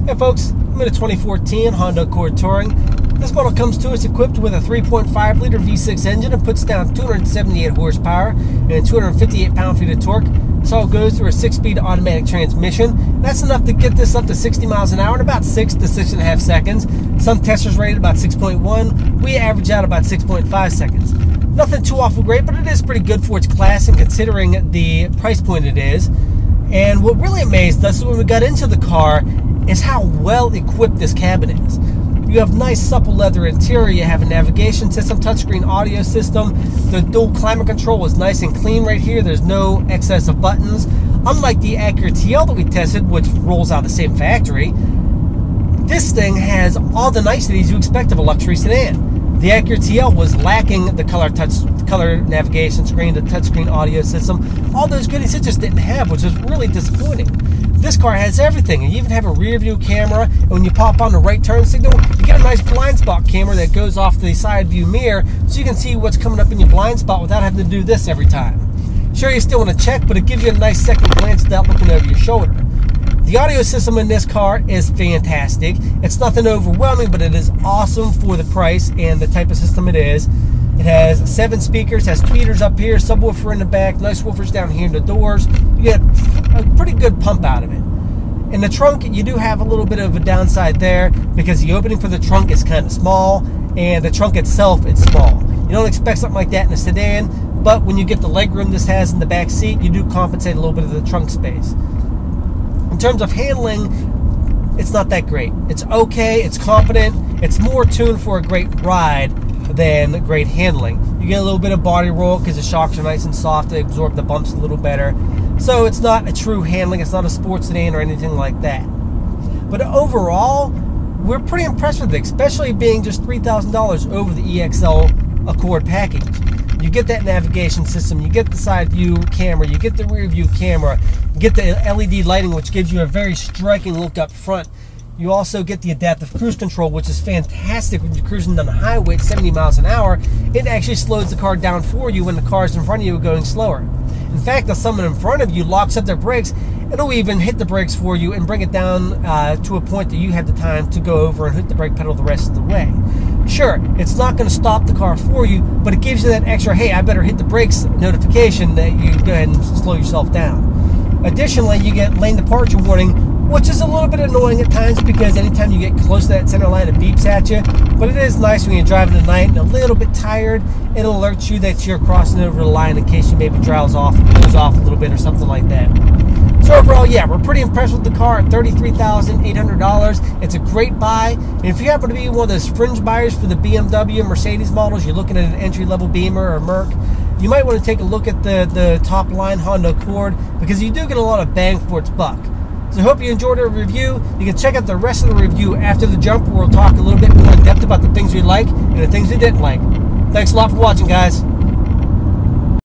Hey folks, I'm in a 2014 Honda Accord Touring. This model comes to us equipped with a 3.5 liter V6 engine and puts down 278 horsepower and 258 pound-feet of torque. This all goes through a 6-speed automatic transmission. That's enough to get this up to 60 miles an hour in about 6 to 6.5 seconds. Some testers rated about 6.1. We average out about 6.5 seconds. Nothing too awful great, but it is pretty good for its class and considering the price point it is. And what really amazed us when we got into the car is how well equipped this cabin is. You have nice supple leather interior, you have a navigation system, touchscreen audio system, the dual climate control is nice and clean right here, there's no excess of buttons. Unlike the Acura TL that we tested, which rolls out the same factory, this thing has all the niceties you expect of a luxury sedan. The Acura TL was lacking the color navigation screen, the touchscreen audio system, all those goodies it just didn't have, which was really disappointing. This car has everything. You even have a rear view camera, and when you pop on the right turn signal, you get a nice blind spot camera that goes off the side view mirror so you can see what's coming up in your blind spot without having to do this every time. Sure, you still want to check, but it gives you a nice second glance without looking over your shoulder. The audio system in this car is fantastic. It's nothing overwhelming, but it is awesome for the price and the type of system it is. It has 7 speakers, has tweeters up here, subwoofer in the back, nice woofers down here in the doors. You get a pretty good pump out of it. In the trunk, you do have a little bit of a downside there because the opening for the trunk is kind of small and the trunk itself is small. You don't expect something like that in a sedan, but when you get the legroom this has in the back seat, you do compensate a little bit of the trunk space. In terms of handling, it's not that great. It's okay, it's competent, it's more tuned for a great ride than great handling. You get a little bit of body roll because the shocks are nice and soft, they absorb the bumps a little better. So it's not a true handling, it's not a sports sedan or anything like that. But overall, we're pretty impressed with it, especially being just $3,000 over the EXL Accord package. You get that navigation system, you get the side view camera, you get the rear view camera, you get the LED lighting, which gives you a very striking look up front. You also get the adaptive cruise control, which is fantastic when you're cruising down the highway at 70 miles an hour. It actually slows the car down for you when the cars in front of you are going slower. In fact, if someone in front of you locks up their brakes, it'll even hit the brakes for you and bring it down to a point that you have the time to go over and hit the brake pedal the rest of the way. Sure, it's not going to stop the car for you, but it gives you that extra, hey, I better hit the brakes notification that you go ahead and slow yourself down. Additionally, you get lane departure warning, which is a little bit annoying at times because anytime you get close to that center line, it beeps at you. But it is nice when you're driving at night and a little bit tired. It'll alert you that you're crossing over the line in case you maybe doze off a little bit or something like that. So overall, yeah, we're pretty impressed with the car at $33,800. It's a great buy. And if you happen to be one of those fringe buyers for the BMW and Mercedes models, you're looking at an entry-level Beamer or Merc, you might want to take a look at the top-line Honda Accord because you do get a lot of bang for its buck. So I hope you enjoyed our review. You can check out the rest of the review after the jump where we'll talk a little bit more in depth about the things we like and the things we didn't like. Thanks a lot for watching, guys.